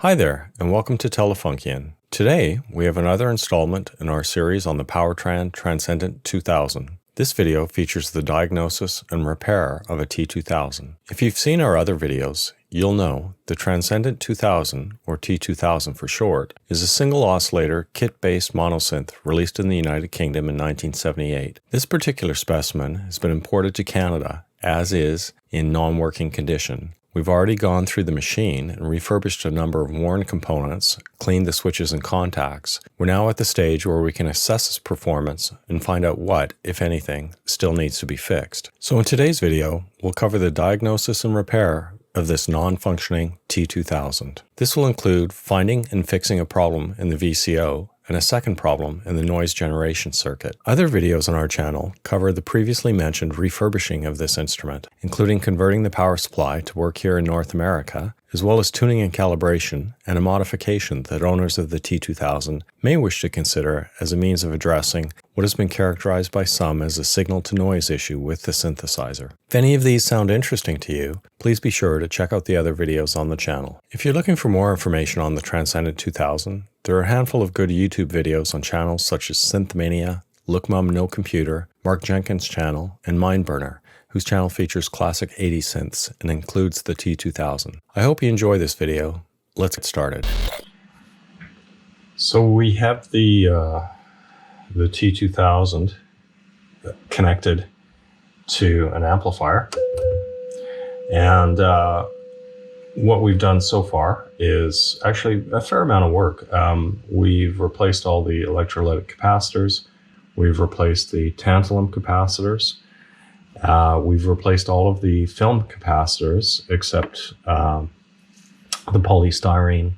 Hi there, and welcome to Telefunken. Today, we have another installment in our series on the Powertran Transcendent 2000. This video features the diagnosis and repair of a T2000. If you've seen our other videos, you'll know the Transcendent 2000, or T2000 for short, is a single oscillator kit-based monosynth released in the United Kingdom in 1978. This particular specimen has been imported to Canada, as is in non-working condition. We've already gone through the machine and refurbished a number of worn components, cleaned the switches and contacts. We're now at the stage where we can assess its performance and find out what, if anything, still needs to be fixed. So in today's video, we'll cover the diagnosis and repair of this non-functioning T2000. This will include finding and fixing a problem in the VCO and a second problem in the noise generation circuit. Other videos on our channel cover the previously mentioned refurbishing of this instrument, including converting the power supply to work here in North America, as well as tuning and calibration and a modification that owners of the T2000 may wish to consider as a means of addressing what has been characterized by some as a signal-to-noise issue with the synthesizer. If any of these sound interesting to you, please be sure to check out the other videos on the channel. If you're looking for more information on the Transcendent 2000, there are a handful of good YouTube videos on channels such as Synthmania, Look Mum No Computer, Mark Jenkins' channel, and Mindburner, whose channel features classic 80s synths and includes the T2000. I hope you enjoy this video. Let's get started. So we have the T2000 connected to an amplifier, and what we've done so far is actually a fair amount of work. We've replaced all the electrolytic capacitors, we've replaced the tantalum capacitors, we've replaced all of the film capacitors except the polystyrene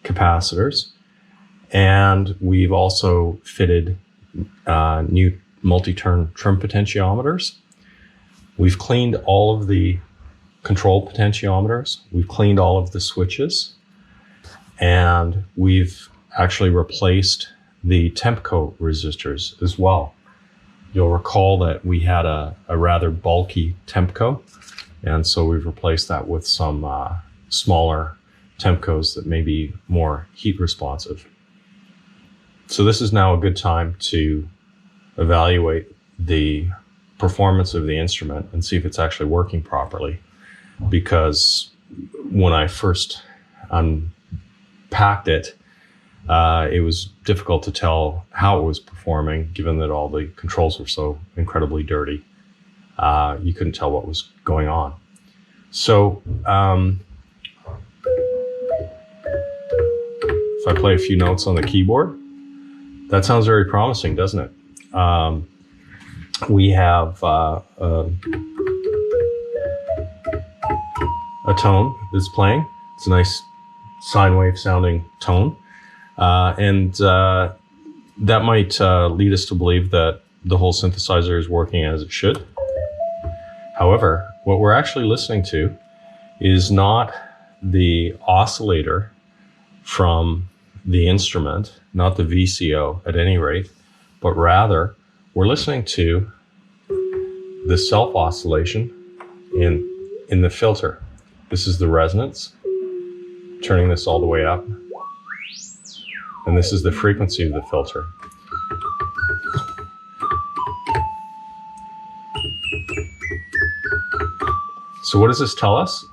capacitors, and we've also fitted new multi-turn trim potentiometers. We've cleaned all of the control potentiometers, we've cleaned all of the switches, and we've actually replaced the tempco resistors as well. You'll recall that we had a rather bulky tempco, and so we've replaced that with some smaller tempcos that may be more heat responsive. So this is now a good time to evaluate the performance of the instrument and see if it's actually working properly, because when I first unpacked it, it was difficult to tell how it was performing, given that all the controls were so incredibly dirty. You couldn't tell what was going on. So if I play a few notes on the keyboard, that sounds very promising, doesn't it? We have a tone that's playing. It's a nice sine wave sounding tone. And that might lead us to believe that the whole synthesizer is working as it should. However, what we're actually listening to is not the oscillator from the instrument, not the VCO at any rate, but rather we're listening to the self-oscillation in the filter. This is the resonance, turning this all the way up. And this is the frequency of the filter. So what does this tell us?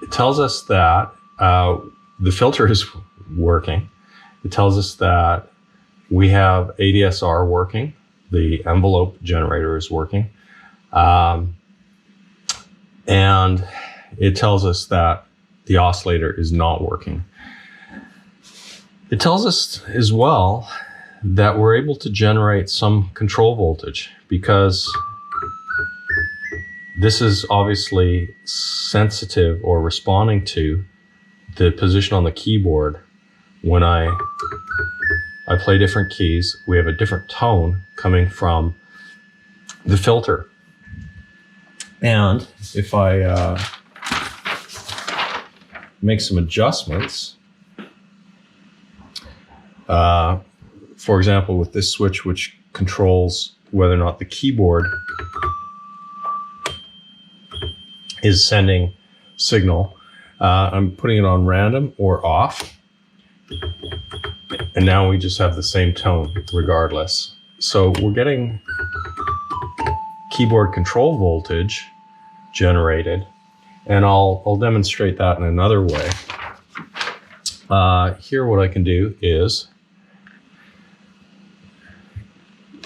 It tells us that the filter is working. It tells us that we have ADSR working. The envelope generator is working. And it tells us that the oscillator is not working. It tells us as well that we're able to generate some control voltage, because this is obviously sensitive or responding to the position on the keyboard. When I play different keys, we have a different tone coming from the filter. And if I make some adjustments, for example, with this switch, which controls whether or not the keyboard is sending signal, I'm putting it on random or off. And now we just have the same tone regardless. So we're getting keyboard control voltage generated, and I'll demonstrate that in another way. Here what I can do is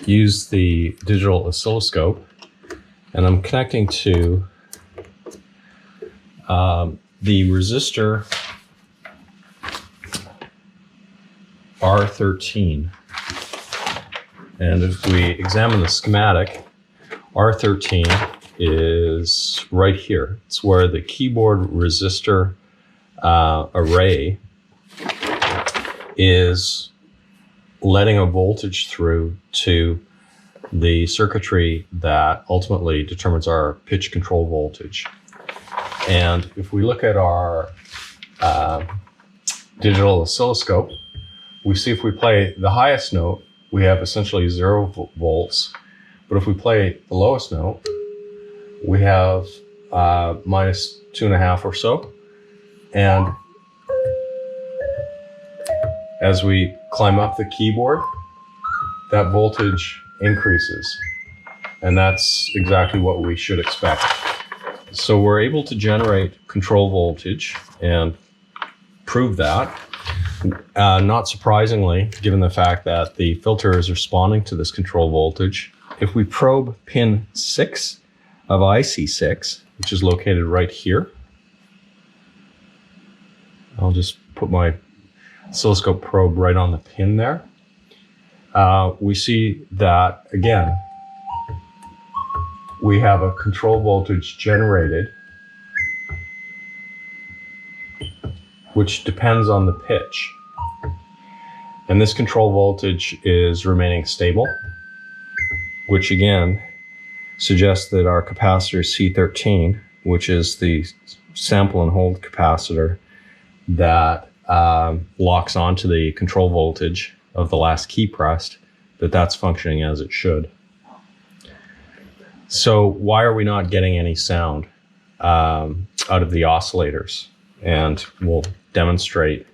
use the digital oscilloscope, and I'm connecting to the resistor R13. And if we examine the schematic, R13 is right here. It's where the keyboard resistor array is letting a voltage through to the circuitry that ultimately determines our pitch control voltage. And if we look at our digital oscilloscope, we see if we play the highest note, we have essentially 0 volts. But if we play the lowest note, we have minus 2.5 or so. And as we climb up the keyboard, that voltage increases. And that's exactly what we should expect. So we're able to generate control voltage and prove that. Not surprisingly, given the fact that the filter is responding to this control voltage, if we probe pin 6 of IC6, which is located right here, I'll just put my oscilloscope probe right on the pin there. We see that, again, we have a control voltage generated, which depends on the pitch. And this control voltage is remaining stable, which again suggests that our capacitor C13, which is the sample and hold capacitor that locks onto the control voltage of the last key pressed, that's functioning as it should. So why are we not getting any sound out of the oscillators? And we'll demonstrate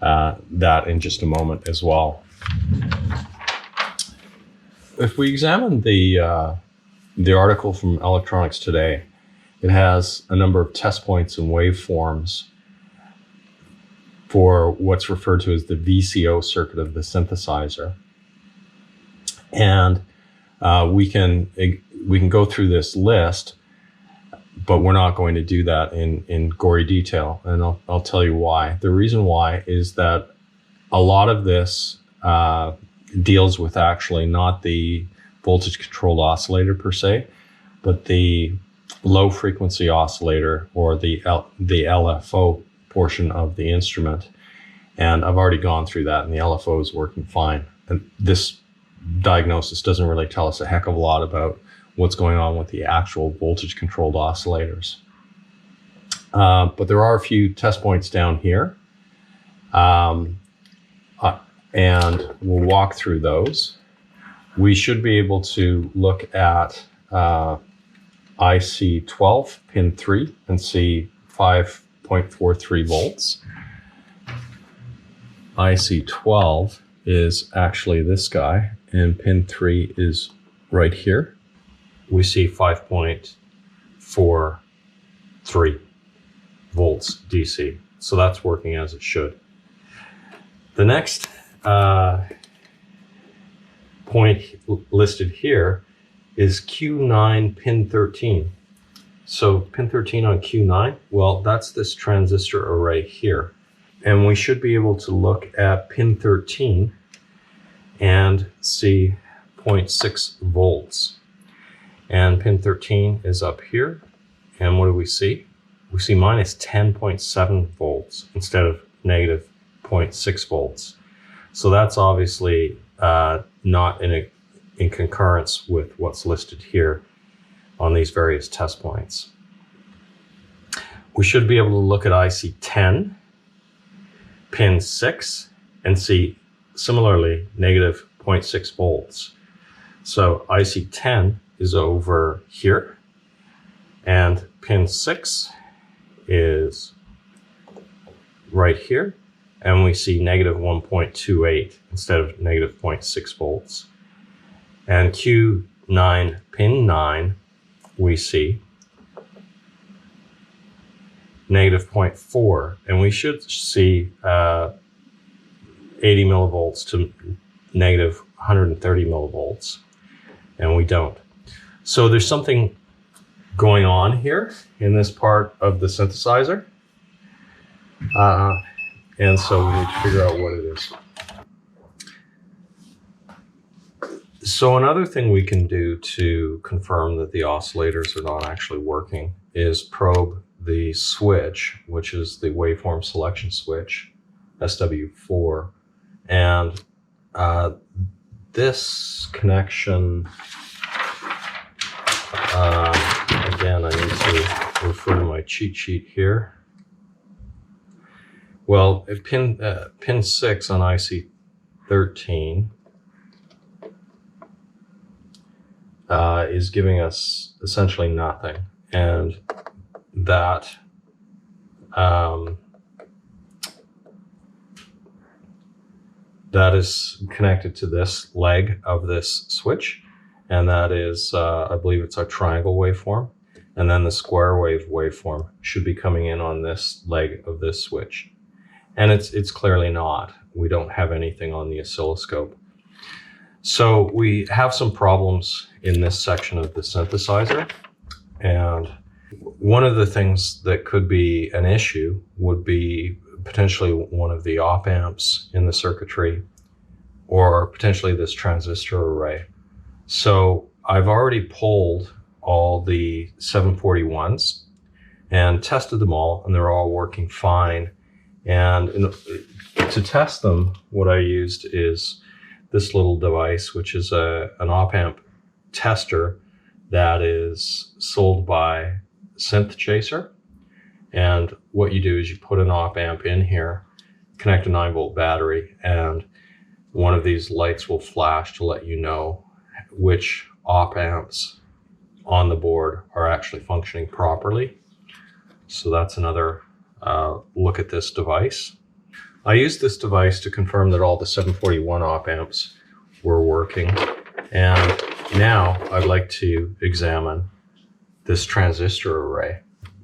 that in just a moment as well. If we examine the article from Electronics Today, it has a number of test points and waveforms for what's referred to as the VCO circuit of the synthesizer. And we can go through this list, but we're not going to do that in gory detail, and I'll tell you why. The reason why is that a lot of this deals with actually not the voltage controlled oscillator per se, but the low frequency oscillator, or the LFO portion of the instrument. And I've already gone through that, and the LFO is working fine. And this diagnosis doesn't really tell us a heck of a lot about what's going on with the actual voltage controlled oscillators. But there are a few test points down here. And we'll walk through those. We should be able to look at IC12 pin 3 and see 5.43 volts. IC12 is actually this guy, and pin 3 is right here. We see 5.43 volts DC. So that's working as it should. The next point listed here is Q9 pin 13. So pin 13 on Q9, well, that's this transistor array here. And we should be able to look at pin 13 and see 0.6 volts. And pin 13 is up here. And what do we see? We see minus 10.7 volts instead of negative 0.6 volts. So that's obviously not in concurrence with what's listed here on these various test points. We should be able to look at IC10, pin 6, and see similarly negative 0.6 volts. So IC10 is over here, and pin 6 is right here, and we see negative 1.28 instead of negative 0.6 volts. And Q9, pin 9, we see negative 0.4, and we should see 80 millivolts to negative 130 millivolts, and we don't. So there's something going on here in this part of the synthesizer, and so we need to figure out what it is. So another thing we can do to confirm that the oscillators are not actually working is probe the switch, which is the waveform selection switch, SW4. And this connection, again, I need to refer to my cheat sheet here. Well, pin 6 on IC 13 is giving us essentially nothing, and that that is connected to this leg of this switch, and that is, I believe it's our triangle waveform, and then the square wave waveform should be coming in on this leg of this switch. And it's clearly not. We don't have anything on the oscilloscope. So we have some problems in this section of the synthesizer, and one of the things that could be an issue would be potentially one of the op amps in the circuitry, or potentially this transistor array. So I've already pulled all the 741s and tested them all, and they're all working fine. And to test them, what I used is this little device, which is an op amp tester that is sold by Synth Chaser. And what you do is you put an op amp in here, connect a 9-volt battery, and one of these lights will flash to let you know which op amps on the board are actually functioning properly. So that's another look at this device. I used this device to confirm that all the 741 op amps were working, and now I'd like to examine this transistor array.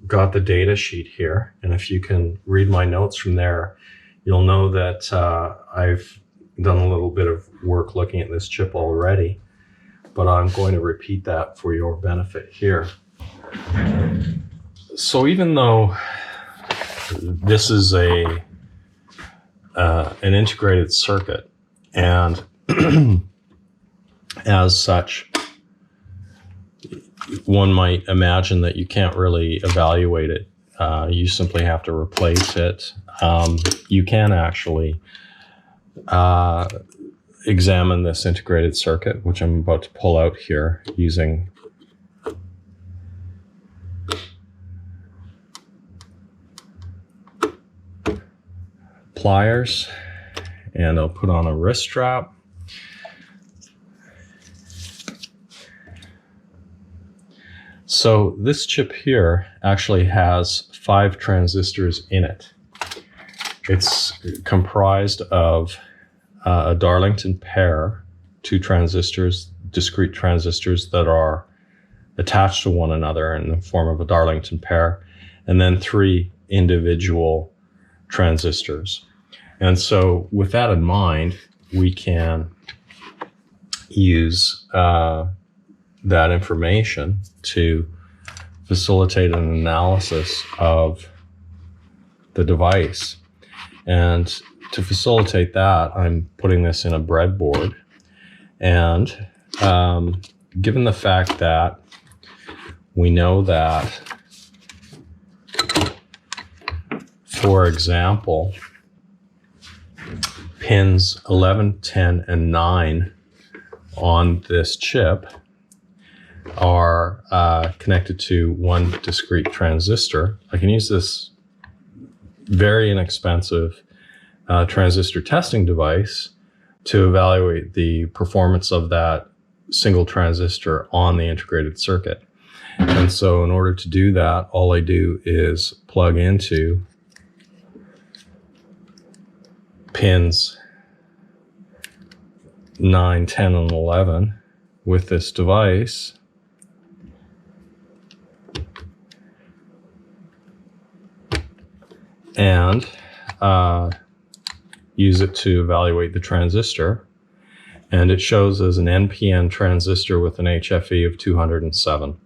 Got the data sheet here, and if you can read my notes from there, you'll know that I've done a little bit of work looking at this chip already, but I'm going to repeat that for your benefit here. So even though this is an integrated circuit, and as such, one might imagine that you can't really evaluate it. You simply have to replace it. You can actually examine this integrated circuit, which I'm about to pull out here using pliers, and I'll put on a wrist strap. So this chip here actually has 5 transistors in it. It's comprised of a Darlington pair, 2 transistors, discrete transistors that are attached to one another in the form of a Darlington pair, and then 3 individual transistors. And so with that in mind, we can use that information to facilitate an analysis of the device. And to facilitate that, I'm putting this in a breadboard. And given the fact that we know that, for example, pins 11, 10, and 9 on this chip are connected to one discrete transistor, I can use this very inexpensive transistor testing device to evaluate the performance of that single transistor on the integrated circuit. And so in order to do that, all I do is plug into pins 9, 10, and 11 with this device, and use it to evaluate the transistor. And it shows as an NPN transistor with an HFE of 207.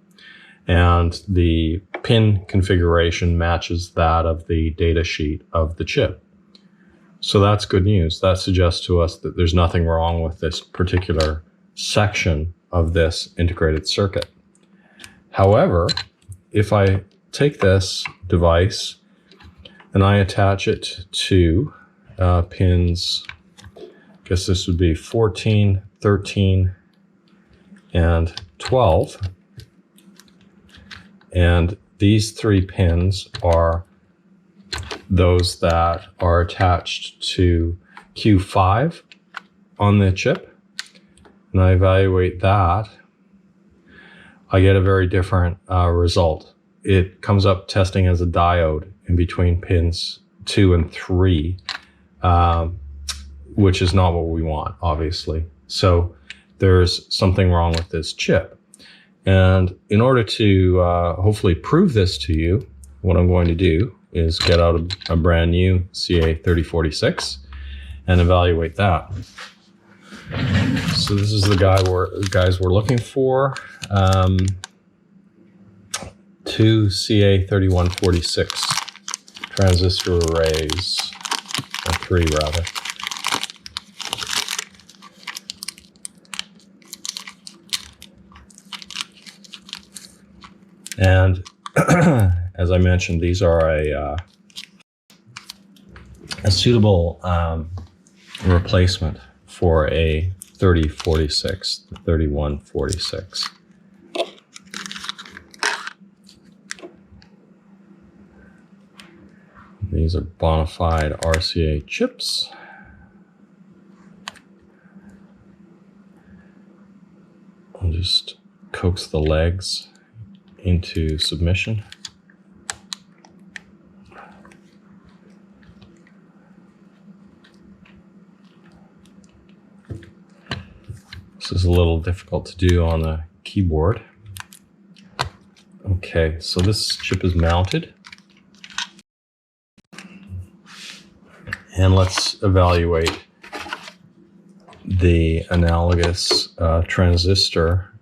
And the pin configuration matches that of the data sheet of the chip. So that's good news. That suggests to us that there's nothing wrong with this particular section of this integrated circuit. However, if I take this device and I attach it to pins, I guess this would be 14, 13, and 12. And these 3 pins are those that are attached to Q5 on the chip. And I evaluate that, I get a very different result. It comes up testing as a diode in between pins 2 and 3, which is not what we want, obviously. So there's something wrong with this chip. And in order to hopefully prove this to you, what I'm going to do is get out a brand new CA3046 and evaluate that. So this is the guys we're looking for. 2 CA3146 transistor arrays, or 3 rather. And as I mentioned, these are a suitable replacement for a 3046, the 3146. These are bona fide RCA chips. I'll just coax the legs into submission. This is a little difficult to do on the keyboard. Okay, so this chip is mounted. And let's evaluate the analogous transistor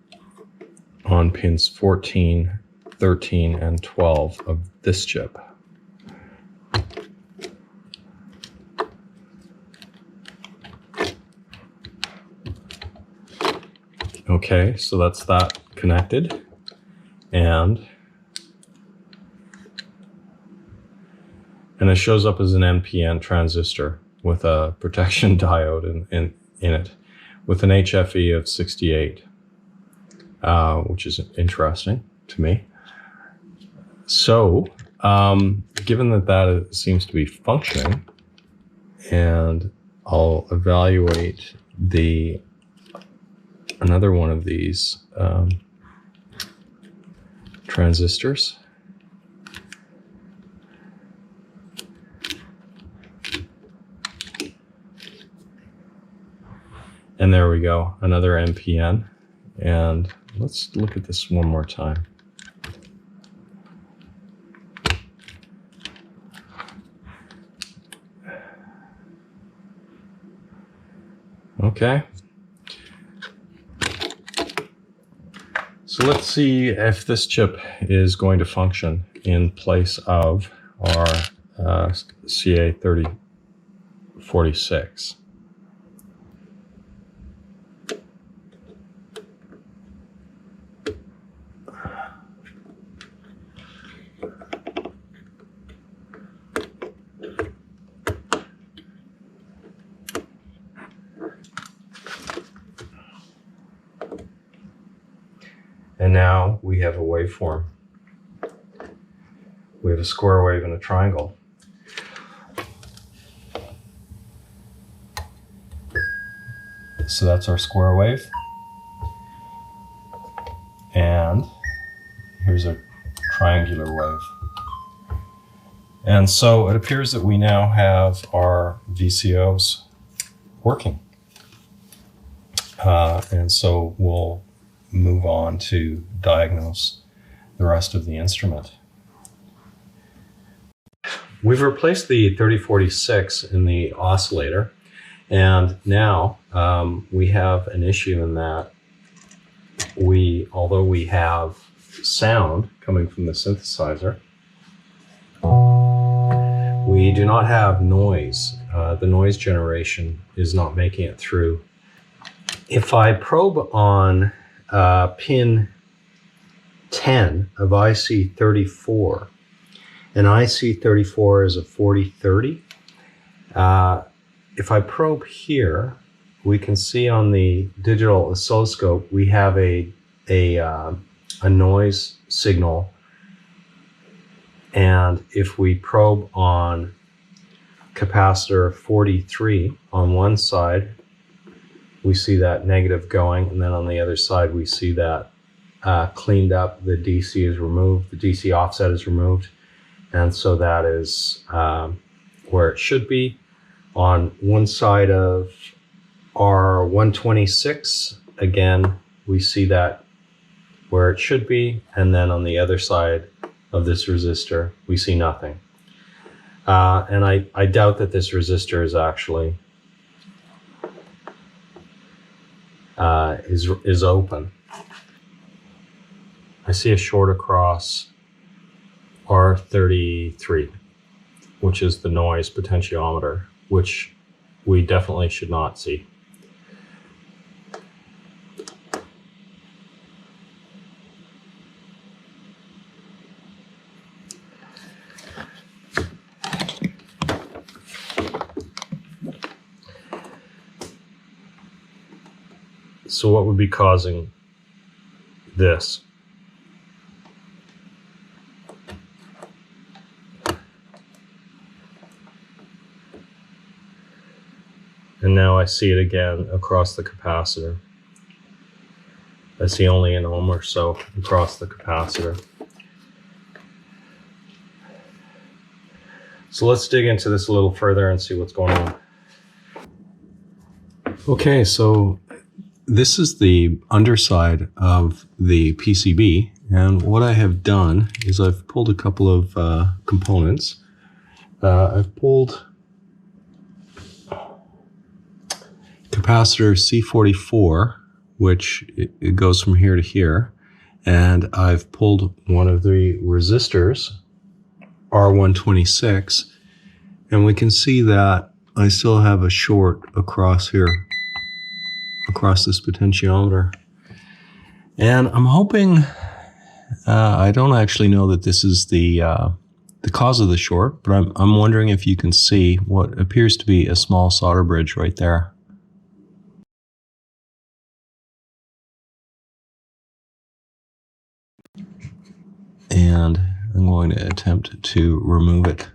on pins 14, 13, and 12 of this chip. Okay, so that's that connected. And it shows up as an NPN transistor with a protection diode in it with an HFE of 68, which is interesting to me. So, given that seems to be functioning, and I'll evaluate another one of these transistors. And there we go, another NPN. And let's look at this one more time. Okay. So let's see if this chip is going to function in place of our CA3046. And now we have a waveform. We have a square wave and a triangle. So that's our square wave. And here's a triangular wave. And so it appears that we now have our VCOs working. And so we'll move on to diagnose the rest of the instrument. We've replaced the 3046 in the oscillator, and now we have an issue in that although we have sound coming from the synthesizer, we do not have noise. The noise generation is not making it through. If I probe on pin 10 of IC34, and IC34 is a 4030, if I probe here, we can see on the digital oscilloscope we have a noise signal. And if we probe on capacitor 43 on one side, we see that negative going, and then on the other side we see that cleaned up. The DC is removed, the DC offset is removed, and so that is where it should be. On one side of R126, again, we see that where it should be, and then on the other side of this resistor, we see nothing. And I doubt that this resistor is actually is open. I see a short across R33, which is the noise potentiometer, which we definitely should not see. So what would be causing this? And now I see it again across the capacitor. I see only an ohm or so across the capacitor. So let's dig into this a little further and see what's going on. Okay, so this is the underside of the PCB, and what I have done is I've pulled a couple of components. I've pulled capacitor C44, which it goes from here to here, and I've pulled one of the resistors, R126, and we can see that I still have a short across here, across this potentiometer. And I'm hoping, I don't actually know that this is the cause of the short, but I'm wondering if you can see what appears to be a small solder bridge right there. And I'm going to attempt to remove it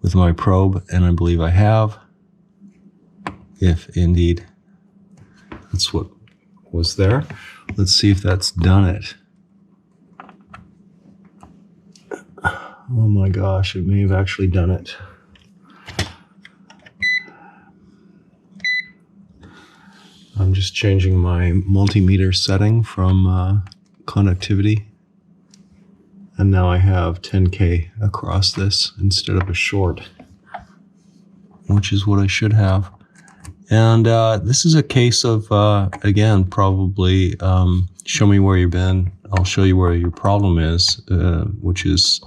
with my probe, and I believe I have, if indeed that's what was there. Let's see if that's done it. Oh my gosh, it may have actually done it. I'm just changing my multimeter setting from conductivity. And now I have 10K across this instead of a short, which is what I should have. And this is a case of, again, probably show me where you've been, I'll show you where your problem is, which is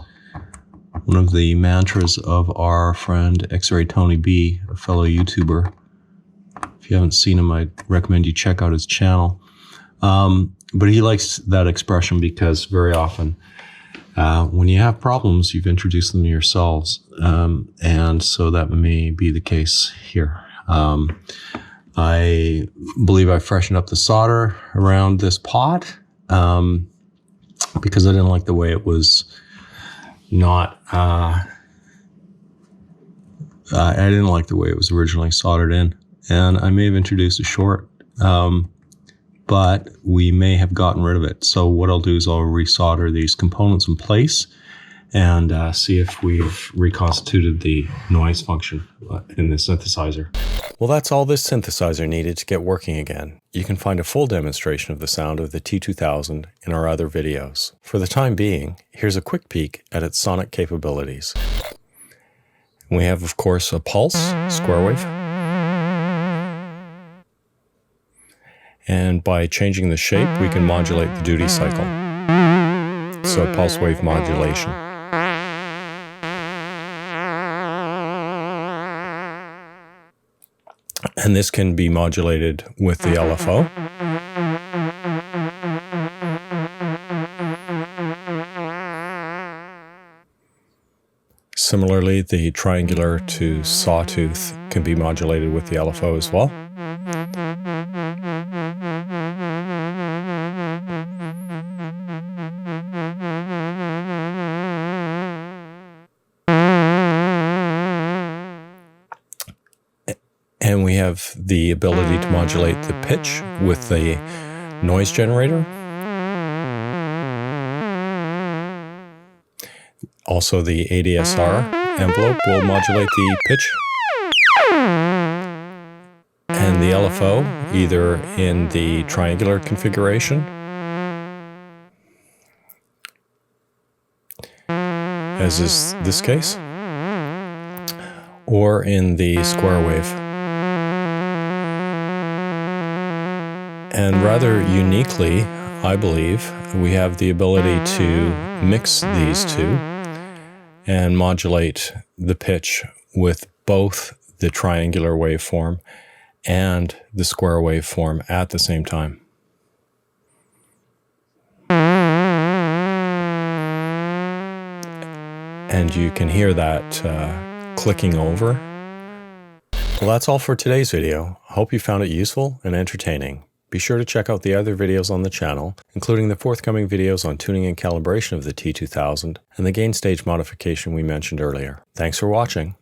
one of the mantras of our friend X-Ray Tony B, a fellow YouTuber. If you haven't seen him, I recommend you check out his channel. But he likes that expression because very often when you have problems, you've introduced them yourselves. And so that may be the case here. I believe I freshened up the solder around this pot because I didn't like the way it was not, I didn't like the way it was originally soldered in. And I may have introduced a short, but we may have gotten rid of it. So what I'll do is I'll resolder these components in place, and see if we've reconstituted the noise function in the synthesizer. Well, that's all this synthesizer needed to get working again. You can find a full demonstration of the sound of the T2000 in our other videos. For the time being, here's a quick peek at its sonic capabilities. We have, of course, a pulse, square wave. And by changing the shape, we can modulate the duty cycle. So pulse wave modulation. And this can be modulated with the LFO. Similarly, the triangular to sawtooth can be modulated with the LFO as well. And we have the ability to modulate the pitch with the noise generator. Also, the ADSR envelope will modulate the pitch. And the LFO, either in the triangular configuration, as is this case, or in the square wave. And rather uniquely, I believe, we have the ability to mix these two and modulate the pitch with both the triangular waveform and the square waveform at the same time. And you can hear that clicking over. Well, that's all for today's video. I hope you found it useful and entertaining. Be sure to check out the other videos on the channel, including the forthcoming videos on tuning and calibration of the T2000 and the gain stage modification we mentioned earlier. Thanks for watching.